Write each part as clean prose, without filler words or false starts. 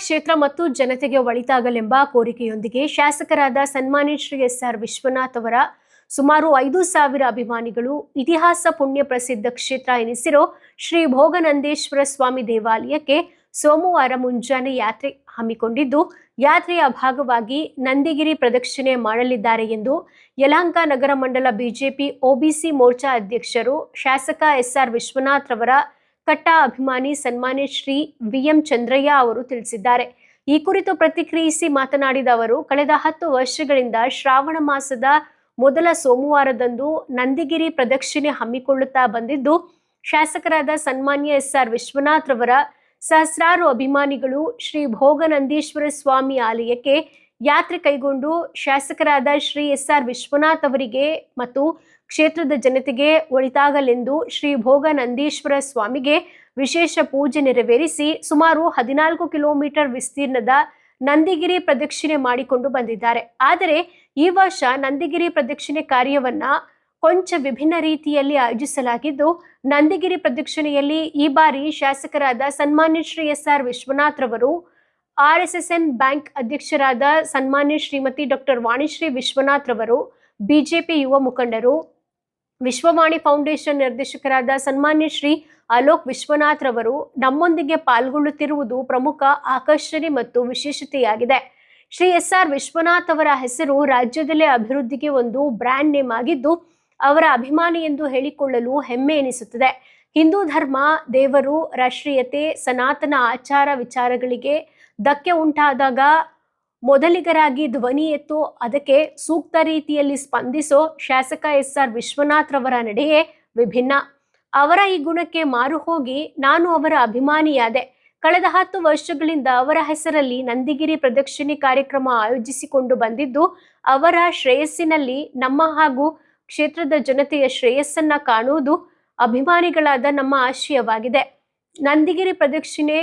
ಕ್ಷೇತ್ರ ಮತ್ತು ಜನತೆಗೆ ಒಳಿತಾಗಲೆಂಬ ಕೋರಿಕೆಯೊಂದಿಗೆ ಶಾಸಕರಾದ ಸನ್ಮಾನ್ಯ ಶ್ರೀ ಎಸ್.ಆರ್. ವಿಶ್ವನಾಥ್ ಅವರ ಸುಮಾರು 5,000 ಅಭಿಮಾನಿಗಳು ಇತಿಹಾಸ ಪುಣ್ಯ ಪ್ರಸಿದ್ಧ ಕ್ಷೇತ್ರ ಎನಿಸಿರೋ ಶ್ರೀ ಭೋಗನಂದೀಶ್ವರ ಸ್ವಾಮಿ ದೇವಾಲಯಕ್ಕೆ ಸೋಮವಾರ ಮುಂಜಾನೆ ಯಾತ್ರೆ ಹಮ್ಮಿಕೊಂಡಿದ್ದು, ಯಾತ್ರೆಯ ಭಾಗವಾಗಿ ನಂದಿಗಿರಿ ಪ್ರದಕ್ಷಿಣೆ ಮಾಡಲಿದ್ದಾರೆ ಎಂದು ಯಲಹಂಕ ನಗರ ಮಂಡಲ ಬಿಜೆಪಿ ಒಬಿಸಿ ಮೋರ್ಚಾ ಅಧ್ಯಕ್ಷರು ಶಾಸಕ ಎಸ್.ಆರ್. ವಿಶ್ವನಾಥ್ ರವರ ಕಟ್ಟ ಅಭಿಮಾನಿ ಸನ್ಮಾನ್ಯ ಶ್ರೀ ವಿ.ಎಂ. ಚಂದ್ರಯ್ಯ ಅವರು ತಿಳಿಸಿದ್ದಾರೆ. ಈ ಕುರಿತು ಪ್ರತಿಕ್ರಿಯಿಸಿ ಮಾತನಾಡಿದ ಅವರು, ಕಳೆದ 10 ವರ್ಷಗಳಿಂದ ಶ್ರಾವಣ ಮಾಸದ ಮೊದಲ ಸೋಮವಾರದಂದು ನಂದಿಗಿರಿ ಪ್ರದಕ್ಷಿಣೆ ಹಮ್ಮಿಕೊಳ್ಳುತ್ತಾ ಬಂದಿದ್ದು, ಶಾಸಕರಾದ ಸನ್ಮಾನ್ಯ ಎಸ್.ಆರ್. ವಿಶ್ವನಾಥ್ ರವರ ಸಹಸ್ರಾರು ಅಭಿಮಾನಿಗಳು ಶ್ರೀ ಭೋಗನಂದೀಶ್ವರ ಸ್ವಾಮಿ ಆಲಯಕ್ಕೆ ಯಾತ್ರೆ ಕೈಗೊಂಡು ಶಾಸಕರಾದ ಶ್ರೀ ಎಸ್.ಆರ್. ವಿಶ್ವನಾಥ್ ಅವರಿಗೆ ಮತ್ತು ಕ್ಷೇತ್ರದ ಜನತೆಗೆ ಒಳಿತಾಗಲೆಂದು ಶ್ರೀ ಭೋಗನಂದೀಶ್ವರ ಸ್ವಾಮಿಗೆ ವಿಶೇಷ ಪೂಜೆ ನೆರವೇರಿಸಿ ಸುಮಾರು 14 ಕಿಲೋಮೀಟರ್ ವಿಸ್ತೀರ್ಣದ ನಂದಿಗಿರಿ ಪ್ರದಕ್ಷಿಣೆ ಮಾಡಿಕೊಂಡು ಬಂದಿದ್ದಾರೆ. ಆದರೆ ಈ ವರ್ಷ ನಂದಿಗಿರಿ ಪ್ರದಕ್ಷಿಣೆ ಕಾರ್ಯವನ್ನ ಕೊಂಚ ವಿಭಿನ್ನ ರೀತಿಯಲ್ಲಿ ಆಯೋಜಿಸಲಾಗಿದ್ದು, ನಂದಿಗಿರಿ ಪ್ರದಕ್ಷಿಣೆಯಲ್ಲಿ ಈ ಬಾರಿ ಶಾಸಕರಾದ ಸನ್ಮಾನ್ಯ ಶ್ರೀ ಎಸ್.ಆರ್. ವಿಶ್ವನಾಥ್ ರವರು, RSSN ಬ್ಯಾಂಕ್ ಅಧ್ಯಕ್ಷರಾದ ಸನ್ಮಾನ್ಯ ಶ್ರೀಮತಿ ಡಾಕ್ಟರ್ ವಾಣಿಶ್ರೀ ವಿಶ್ವನಾಥ್ ರವರು, ಬಿಜೆಪಿ ಯುವ ಮುಖಂಡರು, ವಿಶ್ವವಾಣಿ ಫೌಂಡೇಶನ್ ನಿರ್ದೇಶಕರಾದ ಸನ್ಮಾನ್ಯ ಶ್ರೀ ಅಲೋಕ್ ವಿಶ್ವನಾಥ್ ರವರು ನಮ್ಮೊಂದಿಗೆ ಪಾಲ್ಗೊಳ್ಳುತ್ತಿರುವುದು ಪ್ರಮುಖ ಆಕರ್ಷಣೆ ಮತ್ತು ವಿಶೇಷತೆಯಾಗಿದೆ. ಶ್ರೀ ಎಸ್.ಆರ್. ವಿಶ್ವನಾಥ್ ಅವರ ಹೆಸರು ರಾಜ್ಯದಲ್ಲೇ ಅಭಿವೃದ್ಧಿಗೆ ಒಂದು ಬ್ರ್ಯಾಂಡ್ ನೇಮ್ ಆಗಿದ್ದು, ಅವರ ಅಭಿಮಾನಿ ಎಂದು ಹೇಳಿಕೊಳ್ಳಲು ಹೆಮ್ಮೆ ಎನಿಸುತ್ತದೆ. ಹಿಂದೂ ಧರ್ಮ, ದೇವರು, ರಾಷ್ಟ್ರೀಯತೆ, ಸನಾತನ ಆಚಾರ ವಿಚಾರಗಳಿಗೆ ಧಕ್ಕೆ ಉಂಟಾದಾಗ ಮೊದಲಿಗರಾಗಿ ಧ್ವನಿ ಎತ್ತು ಅದಕ್ಕೆ ಸೂಕ್ತ ರೀತಿಯಲ್ಲಿ ಸ್ಪಂದಿಸೋ ಶಾಸಕ ಎಸ್.ಆರ್. ವಿಶ್ವನಾಥ್ ರವರ ನಡೆಯೇ ವಿಭಿನ್ನ. ಅವರ ಈ ಗುಣಕ್ಕೆ ಮಾರು ಹೋಗಿ ನಾನು ಅವರ ಅಭಿಮಾನಿಯಾದೆ. ಕಳೆದ 10 ವರ್ಷಗಳಿಂದ ಅವರ ಹೆಸರಲ್ಲಿ ನಂದಿಗಿರಿ ಪ್ರದಕ್ಷಿಣೆ ಕಾರ್ಯಕ್ರಮ ಆಯೋಜಿಸಿಕೊಂಡು ಬಂದಿದ್ದು, ಅವರ ಶ್ರೇಯಸ್ಸಿನಲ್ಲಿ ನಮ್ಮ ಹಾಗೂ ಕ್ಷೇತ್ರದ ಜನತೆಯ ಶ್ರೇಯಸ್ಸನ್ನ ಕಾಣುವುದು ಅಭಿಮಾನಿಗಳಾದ ನಮ್ಮ ಆಶಯವಾಗಿದೆ. ನಂದಿಗಿರಿ ಪ್ರದಕ್ಷಿಣೆ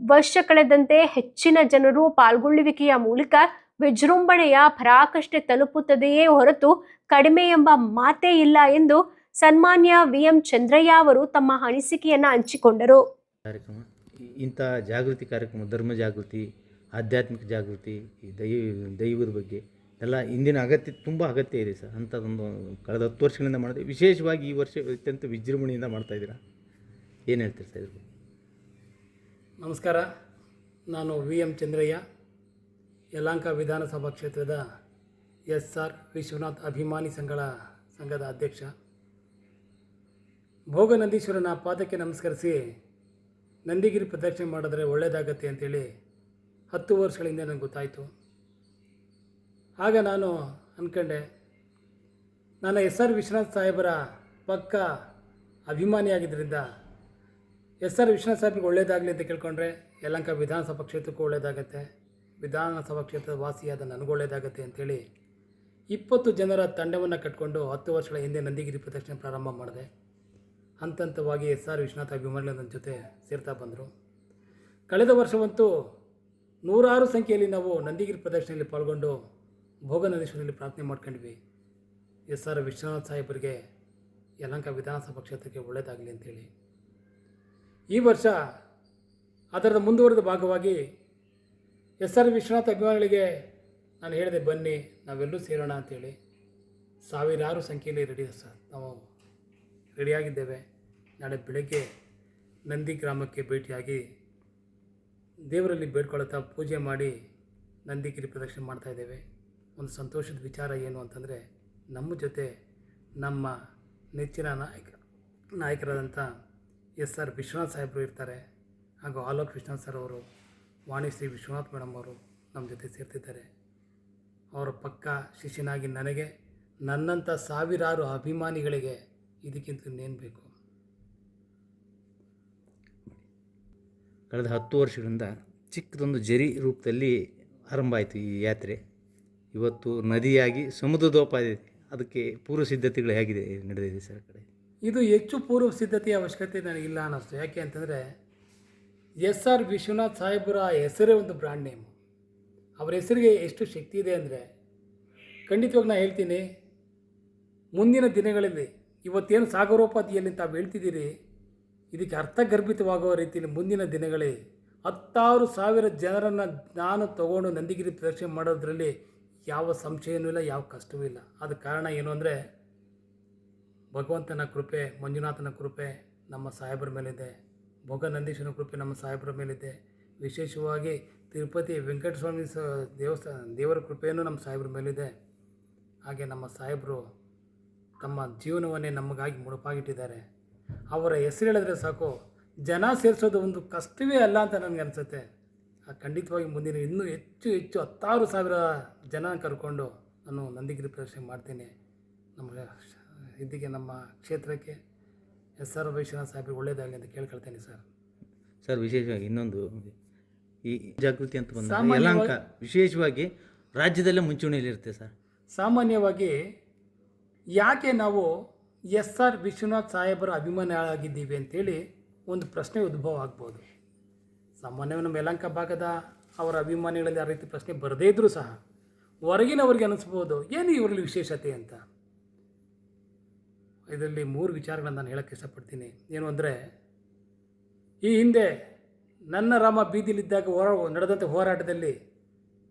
ವರ್ಷ ಕಳೆದಂತೆ ಹೆಚ್ಚಿನ ಜನರು ಪಾಲ್ಗೊಳ್ಳುವಿಕೆಯ ಮೂಲಕ ವಿಜೃಂಭಣೆಯ ಪರಾಕಾಷ್ಠೆ ತಲುಪುತ್ತದೆಯೇ ಹೊರತು ಕಡಿಮೆ ಎಂಬ ಮಾತೇ ಇಲ್ಲ ಎಂದು ಸನ್ಮಾನ್ಯ ವಿ.ಎಂ. ಚಂದ್ರಯ್ಯ ಅವರು ತಮ್ಮ ಅನಿಸಿಕೆಯನ್ನು ಹಂಚಿಕೊಂಡರು. ಇಂಥ ಜಾಗೃತಿ ಕಾರ್ಯಕ್ರಮ, ಧರ್ಮ ಜಾಗೃತಿ, ಆಧ್ಯಾತ್ಮಿಕ ಜಾಗೃತಿ, ದೈವದ ಬಗ್ಗೆ ಎಲ್ಲ ಇಂದಿನ ತುಂಬ ಅಗತ್ಯ ಇದೆ ಸರ್. ಅಂಥದ್ದೊಂದು ಕಳೆದ 10 ವರ್ಷಗಳಿಂದ ಮಾಡಿದೆ. ವಿಶೇಷವಾಗಿ ಈ ವರ್ಷ ಅತ್ಯಂತ ವಿಜೃಂಭಣೆಯಿಂದ ಮಾಡ್ತಾಯಿದ್ದೀರಾ, ಏನು ಹೇಳ್ತೀರಿ ಸರ್ ಇದ್ರ? ನಮಸ್ಕಾರ, ನಾನು ವಿ.ಎಂ. ಚಂದ್ರಯ್ಯ, ಯಲಹಂಕ ವಿಧಾನಸಭಾ ಕ್ಷೇತ್ರದ ಎಸ್.ಆರ್. ವಿಶ್ವನಾಥ್ ಅಭಿಮಾನಿ ಸಂಘದ ಅಧ್ಯಕ್ಷ. ಭೋಗನಂದೀಶ್ವರನ ಪಾದಕ್ಕೆ ನಮಸ್ಕರಿಸಿ ನಂದಿಗಿರಿ ಪ್ರದಕ್ಷಿಣೆ ಮಾಡಿದ್ರೆ ಒಳ್ಳೆಯದಾಗತ್ತೆ ಅಂತೇಳಿ 10 ವರ್ಷಗಳಿಂದ ನನಗೆ ಗೊತ್ತಾಯಿತು. ಆಗ ನಾನು ಅಂದ್ಕೊಂಡೆ, ನಾನು ಎಸ್.ಆರ್. ವಿಶ್ವನಾಥ್ ಸಾಹೇಬರ ಪಕ್ಕ ಅಭಿಮಾನಿಯಾಗಿದ್ದರಿಂದ ಎಸ್.ಆರ್. ವಿಶ್ವನಾಥ್ ಸಾಹೇಬ್ರಿಗೆ ಒಳ್ಳೆಯದಾಗಲಿ ಅಂತ ಕೇಳ್ಕೊಂಡ್ರೆ ಯಲಹಂಕ ವಿಧಾನಸಭಾ ಕ್ಷೇತ್ರಕ್ಕೂ ಒಳ್ಳೆಯದಾಗತ್ತೆ, ವಿಧಾನಸಭಾ ಕ್ಷೇತ್ರದ ವಾಸಿಯಾದ ನನಗೂ ಒಳ್ಳೆಯದಾಗತ್ತೆ ಅಂಥೇಳಿ 20 ಜನರ ತಂಡವನ್ನು ಕಟ್ಕೊಂಡು 10 ವರ್ಷಗಳ ಹಿಂದೆ ನಂದಿಗಿರಿ ಪ್ರದಕ್ಷಿಣೆ ಪ್ರಾರಂಭ ಮಾಡಿದೆ. ಹಂತವಾಗಿ ಎಸ್.ಆರ್. ವಿಶ್ವನಾಥ್ ಅಭಿಮಾನಿಗಳು ನನ್ನ ಜೊತೆ ಸೇರ್ತಾ ಬಂದರು. ಕಳೆದ ವರ್ಷವಂತೂ ನೂರಾರು ಸಂಖ್ಯೆಯಲ್ಲಿ ನಾವು ನಂದಿಗಿರಿ ಪ್ರದಕ್ಷಿಣೆಯಲ್ಲಿ ಪಾಲ್ಗೊಂಡು ಭೋಗನಂದೀಶ್ವರಲ್ಲಿ ಪ್ರಾರ್ಥನೆ ಮಾಡ್ಕೊಂಡ್ವಿ. ಎಸ್.ಆರ್. ವಿಶ್ವನಾಥ್ ಸಾಹೇಬರಿಗೆ ಯಲಹಂಕ ವಿಧಾನಸಭಾ ಕ್ಷೇತ್ರಕ್ಕೆ ಒಳ್ಳೆಯದಾಗಲಿ ಅಂಥೇಳಿ. ಈ ವರ್ಷ ಅದರ ಮುಂದುವರೆದ ಭಾಗವಾಗಿ ಎಸ್.ಆರ್. ವಿಶ್ವನಾಥ್ ಅಭಿಮಾನಿಗಳಿಗೆ ನಾನು ಹೇಳಿದೆ, ಬನ್ನಿ ನಾವೆಲ್ಲರೂ ಸೇರೋಣ ಅಂಥೇಳಿ. ಸಾವಿರಾರು ಸಂಖ್ಯೆಯಲ್ಲಿ ನಾವು ರೆಡಿಯಾಗಿದ್ದೇವೆ. ನಾಳೆ ಬೆಳಗ್ಗೆ ನಂದಿ ಗ್ರಾಮಕ್ಕೆ ಭೇಟಿಯಾಗಿ ದೇವರಲ್ಲಿ ಬೇಡ್ಕೊಳ್ಳುತ್ತಾ ಪೂಜೆ ಮಾಡಿ ನಂದಿಗಿರಿ ಪ್ರದಕ್ಷಿಣೆ ಮಾಡ್ತಾಯಿದ್ದೇವೆ. ಒಂದು ಸಂತೋಷದ ವಿಚಾರ ಏನು ಅಂತಂದರೆ, ನಮ್ಮ ಜೊತೆ ನಮ್ಮ ನೆಚ್ಚಿನ ನಾಯಕರಾದಂಥ ಎಸ್.ಆರ್. ವಿಶ್ವನಾಥ್ ಸಾಹೇಬರು ಇರ್ತಾರೆ, ಹಾಗೂ ಅಲೋಕ್ ವಿಶ್ವನಾಥ್ ಸರ್ ಅವರು, ವಾಣಿಶ್ರೀ ವಿಶ್ವನಾಥ್ ಮೇಡಮ್ ಅವರು ನಮ್ಮ ಜೊತೆ ಸೇರ್ತಿದ್ದಾರೆ. ಅವರ ಪಕ್ಕ ಶಿಷ್ಯನಾಗಿ ನನಗೆ, ನನ್ನಂಥ ಸಾವಿರಾರು ಅಭಿಮಾನಿಗಳಿಗೆ ಇದಕ್ಕಿಂತ ಇನ್ನೇನು ಬೇಕು? ಕಳೆದ 10 ವರ್ಷಗಳಿಂದ ಚಿಕ್ಕದೊಂದು ಜರಿ ರೂಪದಲ್ಲಿ ಆರಂಭ ಆಯಿತು ಈ ಯಾತ್ರೆ. ಇವತ್ತು ನದಿಯಾಗಿ ಸಮುದ್ರದೋಪಾದಿ, ಅದಕ್ಕೆ ಪೂರ್ವ ಸಿದ್ಧತೆಗಳು ಹೇಗಿದೆ ನಡೆದಿದೆ ಸರ್ ಕಡೆ? ಇದು ಹೆಚ್ಚು ಪೂರ್ವ ಸಿದ್ಧತೆಯ ಅವಶ್ಯಕತೆ ನನಗಿಲ್ಲ ಅನ್ನಿಸ್ತು. ಯಾಕೆ ಅಂತಂದರೆ, ಎಸ್.ಆರ್. ವಿಶ್ವನಾಥ್ ಸಾಹೇಬರ ಹೆಸರೇ ಒಂದು ಬ್ರ್ಯಾಂಡ್ ನೇಮ್. ಅವರ ಹೆಸರಿಗೆ ಎಷ್ಟು ಶಕ್ತಿ ಇದೆ ಅಂದರೆ, ಖಂಡಿತವಾಗಿ ನಾನು ಹೇಳ್ತೀನಿ, ಮುಂದಿನ ದಿನಗಳಲ್ಲಿ ಇವತ್ತೇನು ಸಾಗರೋಪಾದಿಯಲ್ಲಿ ತಾವು ಹೇಳ್ತಿದ್ದೀರಿ, ಇದಕ್ಕೆ ಅರ್ಥಗರ್ಭಿತವಾಗುವ ರೀತಿಯಲ್ಲಿ ಮುಂದಿನ ದಿನಗಳಲ್ಲಿ 10,000 ಜನರನ್ನು ನಾನು ತಗೊಂಡು ನಂದಿಗಿರಿ ಪ್ರದಕ್ಷಿಣೆ ಮಾಡೋದ್ರಲ್ಲಿ ಯಾವ ಸಂಶಯವೂ ಇಲ್ಲ, ಯಾವ ಕಷ್ಟವೂ ಇಲ್ಲ. ಅದಕ್ಕೆ ಕಾರಣ ಏನು ಅಂದರೆ ಭಗವಂತನ ಕೃಪೆ, ಮಂಜುನಾಥನ ಕೃಪೆ ನಮ್ಮ ಸಾಹೇಬರ ಮೇಲಿದೆ, ಭೋಗನಂದೀಶ್ವರನ ಕೃಪೆ ನಮ್ಮ ಸಾಹೇಬರ ಮೇಲಿದೆ. ವಿಶೇಷವಾಗಿ ತಿರುಪತಿ ವೆಂಕಟಸ್ವಾಮಿ ದೇವರ ಕೃಪೆಯೂ ನಮ್ಮ ಸಾಹೇಬರ ಮೇಲಿದೆ. ಹಾಗೆ ನಮ್ಮ ಸಾಹೇಬರು ತಮ್ಮ ಜೀವನವನ್ನೇ ನಮಗಾಗಿ ಮುಡುಪಾಗಿಟ್ಟಿದ್ದಾರೆ. ಅವರ ಹೆಸರು ಹೇಳಿದ್ರೆ ಸಾಕು, ಜನ ಸೇರಿಸೋದು ಒಂದು ಕಷ್ಟವೇ ಅಲ್ಲ ಅಂತ ನನಗೆ ಅನಿಸುತ್ತೆ. ಖಂಡಿತವಾಗಿ ಮುಂದಿನ ಇನ್ನೂ ಹೆಚ್ಚು 10,000 ಜನ ಕರ್ಕೊಂಡು ನಾನು ನಂದಿಗಿರಿ ಪ್ರದಕ್ಷಿಣೆ ಮಾಡ್ತೀನಿ. ನಮ್ಮ ಕ್ಷೇತ್ರಕ್ಕೆ SR ವೈಶ್ವನಾಥ್ ಸಾಹೇಬ್ರಿಗೆ ಒಳ್ಳೆಯದಾಗಲಿ ಅಂತ ಕೇಳ್ಕೊಳ್ತೇನೆ ಸರ್. ಸರ್, ವಿಶೇಷವಾಗಿ ಇನ್ನೊಂದು ಈ ಜಾಗೃತಿ ಅಂತ ಬಂದಾಗ ಯಲಹಂಕ ವಿಶೇಷವಾಗಿ ರಾಜ್ಯದಲ್ಲೇ ಮುಂಚೂಣಿಯಲ್ಲಿರುತ್ತೆ ಸರ್. ಸಾಮಾನ್ಯವಾಗಿ ಯಾಕೆ ನಾವು SR ವಿಶ್ವನಾಥ್ ಸಾಹೇಬರ ಅಭಿಮಾನಿಗಳಾಗಿದ್ದೀವಿ ಅಂತೇಳಿ ಒಂದು ಪ್ರಶ್ನೆ ಉದ್ಭವ ಆಗ್ಬೋದು. ಸಾಮಾನ್ಯವಾಗಿ ನಮ್ಮ ಯಲಹಂಕ ಭಾಗದ ಅವರ ಅಭಿಮಾನಿಗಳಲ್ಲಿ ಆ ರೀತಿ ಪ್ರಶ್ನೆ ಬರದೇ ಇದ್ದರೂ ಸಹ ಹೊರಗಿನವ್ರಿಗೆ ಅನಿಸ್ಬೋದು ಏನು ಇವರಲ್ಲಿ ವಿಶೇಷತೆ ಅಂತ. ಇದರಲ್ಲಿ 3 ವಿಚಾರಗಳನ್ನು ನಾನು ಹೇಳೋಕ್ಕೆ ಇಷ್ಟಪಡ್ತೀನಿ. ಏನು ಅಂದರೆ, ಈ ಹಿಂದೆ ನನ್ನ ರಾಮ ಬೀದಿಲಿದ್ದಾಗ ನಡೆದಂಥ ಹೋರಾಟದಲ್ಲಿ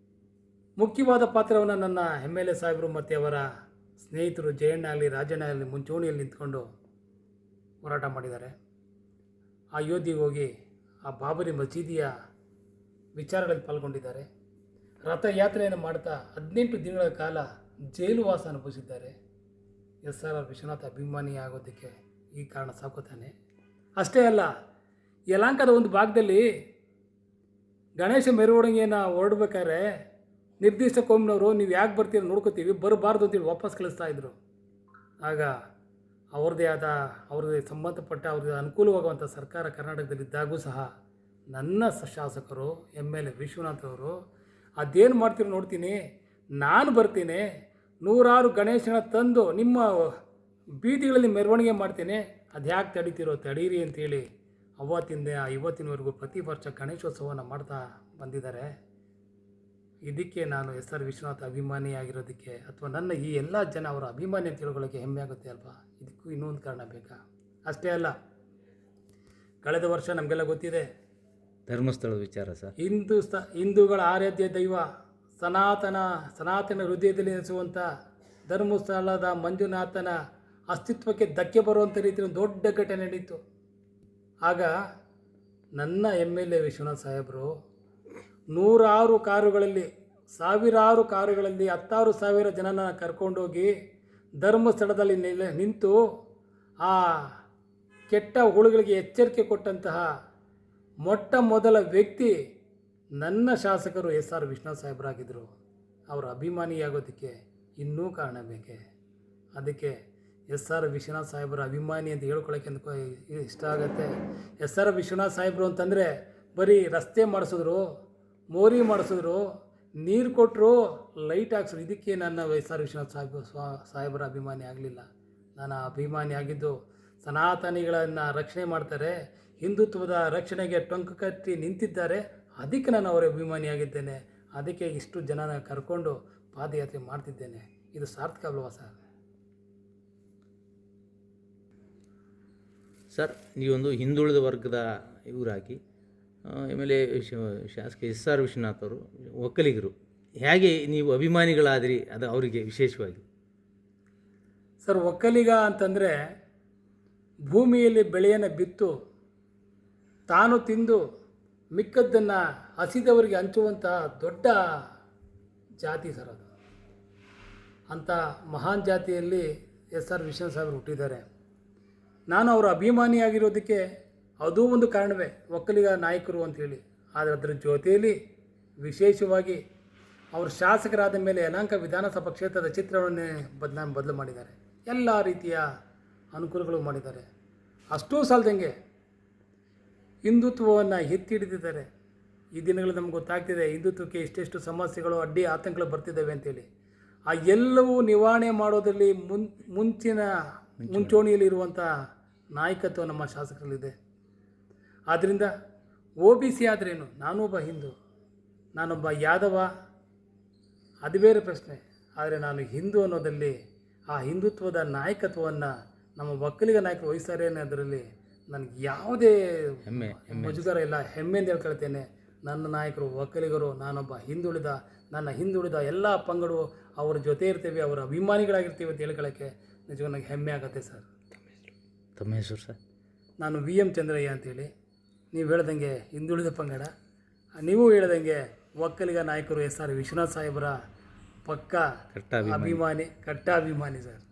ಮುಖ್ಯವಾದ ಪಾತ್ರವನ್ನು ನನ್ನ MLA ಸಾಹೇಬರು ಮತ್ತು ಅವರ ಸ್ನೇಹಿತರು ಜಯಣ್ಣ ಆಗಲಿ ರಾಜಣ್ಣ ಆಗಲಿ ಮುಂಚೂಣಿಯಲ್ಲಿ ನಿಂತ್ಕೊಂಡು ಹೋರಾಟ ಮಾಡಿದ್ದಾರೆ. ಆ ಅಯೋಧ್ಯೆಗೆ ಹೋಗಿ ಆ ಬಾಬರಿ ಮಸೀದಿಯ ವಿಚಾರಗಳಲ್ಲಿ ಪಾಲ್ಗೊಂಡಿದ್ದಾರೆ. ರಥಯಾತ್ರೆಯನ್ನು ಮಾಡ್ತಾ 18 ದಿನಗಳ ಕಾಲ ಜೈಲು ವಾಸ ಅನುಭವಿಸಿದ್ದಾರೆ. SR ವಿಶ್ವನಾಥ ಅಭಿಮಾನಿ ಆಗೋದಕ್ಕೆ ಈ ಕಾರಣ ಸಾಕೋತಾನೆ. ಅಷ್ಟೇ ಅಲ್ಲ, ಯಲಹಂಕದ ಒಂದು ಭಾಗದಲ್ಲಿ ಗಣೇಶ ಮೆರವಣಿಗೆಯನ್ನು ಹೊರಡ್ಬೇಕಾದ್ರೆ ನಿರ್ದಿಷ್ಟ ಕೋಮ್ನವರು ನೀವು ಯಾಕೆ ಬರ್ತೀರ ನೋಡ್ಕೋತೀವಿ, ಬರಬಾರ್ದು ಅಂತೇಳಿ ವಾಪಸ್ ಕಳಿಸ್ತಾಯಿದ್ರು. ಆಗ ಅವ್ರಿಗೆ ಸಂಬಂಧಪಟ್ಟ ಅವ್ರಿಗೆ ಅನುಕೂಲವಾಗುವಂಥ ಸರ್ಕಾರ ಕರ್ನಾಟಕದಲ್ಲಿದ್ದಾಗೂ ಸಹ ನನ್ನ ಶಾಸಕರು MLA ವಿಶ್ವನಾಥ್ ಅವರು ಅದೇನು ಮಾಡ್ತೀರೋ ನೋಡ್ತೀನಿ, ನಾನು ಬರ್ತೀನಿ, 100 ಗಣೇಶನ ತಂದು ನಿಮ್ಮ ಬೀದಿಗಳಲ್ಲಿ ಮೆರವಣಿಗೆ ಮಾಡ್ತೇನೆ, ಅದು ಯಾಕೆ ತಡೀತಿರೋ ತಡೀರಿ ಅಂತೇಳಿ ಅವತ್ತಿಂದ ಇವತ್ತಿನವರೆಗೂ ಪ್ರತಿ ವರ್ಷ ಗಣೇಶೋತ್ಸವವನ್ನು ಮಾಡ್ತಾ ಬಂದಿದ್ದಾರೆ. ಇದಕ್ಕೆ ನಾನು SR ವಿಶ್ವನಾಥ್ ಅಭಿಮಾನಿ ಆಗಿರೋದಕ್ಕೆ ಅಥವಾ ನನ್ನ ಈ ಎಲ್ಲ ಜನ ಅವರ ಅಭಿಮಾನಿ ಅಂತ ತಿಳ್ಕೊಳ್ಳೋಕ್ಕೆ ಹೆಮ್ಮೆ ಆಗುತ್ತೆ ಅಲ್ವಾ. ಇದಕ್ಕೂ ಇನ್ನೊಂದು ಕಾರಣ ಬೇಕಾ? ಅಷ್ಟೇ ಅಲ್ಲ, ಕಳೆದ ವರ್ಷ ನಮಗೆಲ್ಲ ಗೊತ್ತಿದೆ ಧರ್ಮಸ್ಥಳದ ವಿಚಾರ ಸರ್. ಹಿಂದೂಗಳ ಆರಾಧ್ಯ ದೈವ ಸನಾತನ ಹೃದಯದಲ್ಲಿ ನೆಲೆಸುವಂಥ ಧರ್ಮಸ್ಥಳದ ಮಂಜುನಾಥನ ಅಸ್ತಿತ್ವಕ್ಕೆ ಧಕ್ಕೆ ಬರುವಂಥ ರೀತಿಯ ದೊಡ್ಡ ಘಟನೆ ನಡೀತು. ಆಗ ನನ್ನ MLA ವಿಶ್ವನಾಥ್ ಸಾಹೇಬರು 100 ಕಾರುಗಳಲ್ಲಿ, ಸಾವಿರಾರು ಕಾರುಗಳಲ್ಲಿ 10,000 ಜನನ ಕರ್ಕೊಂಡೋಗಿ ಧರ್ಮಸ್ಥಳದಲ್ಲಿ ನಿಂತು ಆ ಕೆಟ್ಟ ಹುಳುಗಳಿಗೆ ಎಚ್ಚರಿಕೆ ಕೊಟ್ಟಂತಹ ಮೊಟ್ಟ ಮೊದಲ ವ್ಯಕ್ತಿ ನನ್ನ ಶಾಸಕರು SR ವಿಶ್ವನಾಥ್ ಸಾಹೇಬರಾಗಿದ್ದರು. ಅವರ ಅಭಿಮಾನಿಯಾಗೋದಕ್ಕೆ ಇನ್ನೂ ಕಾರಣ ಬೇಕೆ. ಅದಕ್ಕೆ SR ವಿಶ್ವನಾಥ್ ಸಾಹೇಬರ ಅಭಿಮಾನಿ ಅಂತ ಹೇಳ್ಕೊಳ್ಳೋಕ್ಕೆ ಇಷ್ಟ ಆಗುತ್ತೆ. SR ವಿಶ್ವನಾಥ್ ಸಾಹೇಬರು ಅಂತಂದರೆ ಬರೀ ರಸ್ತೆ ಮಾಡಿಸಿದ್ರು, ಮೋರಿ ಮಾಡಿಸಿದ್ರು, ನೀರು ಕೊಟ್ಟರು, ಲೈಟ್ ಹಾಕ್ಸಿದ್ರು, ಇದಕ್ಕೆ ನನ್ನ SR ವಿಶ್ವನಾಥ್ ಸಾಹೇಬರ ಅಭಿಮಾನಿ ಆಗಲಿಲ್ಲ. ನಾನು ಅಭಿಮಾನಿ ಆಗಿದ್ದು ಸನಾತನಿಗಳನ್ನು ರಕ್ಷಣೆ ಮಾಡ್ತಾರೆ, ಹಿಂದುತ್ವದ ರಕ್ಷಣೆಗೆ ಟೊಂಕು ಕಟ್ಟಿ ನಿಂತಿದ್ದಾರೆ, ಅದಕ್ಕೆ ನಾನು ಅವರ ಅಭಿಮಾನಿಯಾಗಿದ್ದೇನೆ. ಅದಕ್ಕೆ ಇಷ್ಟು ಜನನ ಕರ್ಕೊಂಡು ಪಾದಯಾತ್ರೆ ಮಾಡ್ತಿದ್ದೇನೆ. ಇದು ಸಾರ್ಥಕ ಅಲ್ವಾ ಸರ್? ಸರ್, ನೀವೊಂದು ಹಿಂದುಳಿದ ವರ್ಗದ ಇವರಾಗಿ ಆಮೇಲೆ ಶಾಸಕ SR ವಿಶ್ವನಾಥ್ ಅವರು ಒಕ್ಕಲಿಗರು, ಹೇಗೆ ನೀವು ಅಭಿಮಾನಿಗಳಾದಿರಿ ಅದು ಅವರಿಗೆ ವಿಶೇಷವಾಗಿ? ಸರ್, ಒಕ್ಕಲಿಗ ಅಂತಂದರೆ ಭೂಮಿಯಲ್ಲಿ ಬೆಳೆಯನ್ನು ಬಿತ್ತು ತಾನು ತಿಂದು ಮಿಕ್ಕದ್ದನ್ನು ಹಸಿದವರಿಗೆ ಹಂಚುವಂಥ ದೊಡ್ಡ ಜಾತಿ ಸರ್ ಅದು. ಅಂಥ ಮಹಾನ್ ಜಾತಿಯಲ್ಲಿ SR ವಿಶ್ವನಾಥ್ ಸಾಹೇಬರು ಹುಟ್ಟಿದ್ದಾರೆ. ನಾನು ಅವರ ಅಭಿಮಾನಿಯಾಗಿರೋದಕ್ಕೆ ಅದೂ ಒಂದು ಕಾರಣವೇ, ಒಕ್ಕಲಿಗ ನಾಯಕರು ಅಂಥೇಳಿ. ಆದರೆ ಅದರ ಜೊತೆಯಲ್ಲಿ ವಿಶೇಷವಾಗಿ ಅವರು ಶಾಸಕರಾದ ಮೇಲೆ ಯಲಹಂಕ ವಿಧಾನಸಭಾ ಕ್ಷೇತ್ರದ ಚಿತ್ರವನ್ನೇ ಬದಲು ಮಾಡಿದ್ದಾರೆ. ಎಲ್ಲ ರೀತಿಯ ಅನುಕೂಲಗಳು ಮಾಡಿದ್ದಾರೆ. ಅಷ್ಟೂ ಸಾಲದಂಗೆ ಹಿಂದುತ್ವವನ್ನು ಎತ್ತಿ ಹಿಡಿದಿದ್ದಾರೆ. ಈ ದಿನಗಳು ನಮ್ಗೆ ಗೊತ್ತಾಗ್ತಿದೆ ಹಿಂದುತ್ವಕ್ಕೆ ಇಷ್ಟೆಷ್ಟು ಸಮಸ್ಯೆಗಳು, ಅಡ್ಡಿ ಆತಂಕಗಳು ಬರ್ತಿದ್ದಾವೆ ಅಂತೇಳಿ. ಆ ಎಲ್ಲವೂ ನಿವಾರಣೆ ಮಾಡೋದರಲ್ಲಿ ಮುಂಚೂಣಿಯಲ್ಲಿರುವಂಥ ನಾಯಕತ್ವ ನಮ್ಮ ಶಾಸಕರಲ್ಲಿದೆ. ಆದ್ದರಿಂದ OBC ಆದ್ರೇನು, ನಾನೊಬ್ಬ ಹಿಂದೂ, ನಾನೊಬ್ಬ ಯಾದವ, ಅದು ಬೇರೆ ಪ್ರಶ್ನೆ. ಆದರೆ ನಾನು ಹಿಂದೂ ಅನ್ನೋದಲ್ಲಿ ಆ ಹಿಂದುತ್ವದ ನಾಯಕತ್ವವನ್ನು ನಮ್ಮ ಒಕ್ಕಲಿಗ ನಾಯಕರು ವಹಿಸ್ತಾರೆ ಅನ್ನೋದರಲ್ಲಿ ನನಗೆ ಯಾವುದೇ ಹೆಮ್ಮೆ ಮುಜುಗರ ಇಲ್ಲ, ಹೆಮ್ಮೆಯಿಂದ ಹೇಳ್ಕೊಳ್ತೇನೆ. ನನ್ನ ನಾಯಕರು ಒಕ್ಕಲಿಗರು, ನಾನೊಬ್ಬ ಹಿಂದುಳಿದ, ನನ್ನ ಹಿಂದುಳಿದ ಎಲ್ಲ ಪಂಗಡು ಅವ್ರ ಜೊತೆ ಇರ್ತೀವಿ, ಅವರ ಅಭಿಮಾನಿಗಳಾಗಿರ್ತೀವಿ ಅಂತ ಹೇಳ್ಕೊಳ್ಳೋಕ್ಕೆ ನಿಜವಾಗ ನನಗೆ ಹೆಮ್ಮೆ ಆಗುತ್ತೆ ಸರ್. ತಮ್ಮ ಹೆಸರು ಸರ್? ನಾನು VM ಚಂದ್ರಯ್ಯ ಅಂತೇಳಿ. ನೀವು ಹೇಳ್ದಂಗೆ ಹಿಂದುಳಿದ ಪಂಗಡ, ನೀವು ಹೇಳ್ದಂಗೆ ಒಕ್ಕಲಿಗ ನಾಯಕರು SR ವಿಶ್ವನಾಥ್ ಸಾಹೇಬರ ಪಕ್ಕ ಕಟ್ಟ ಅಭಿಮಾನಿ, ಕಟ್ಟ ಅಭಿಮಾನಿ ಸರ್.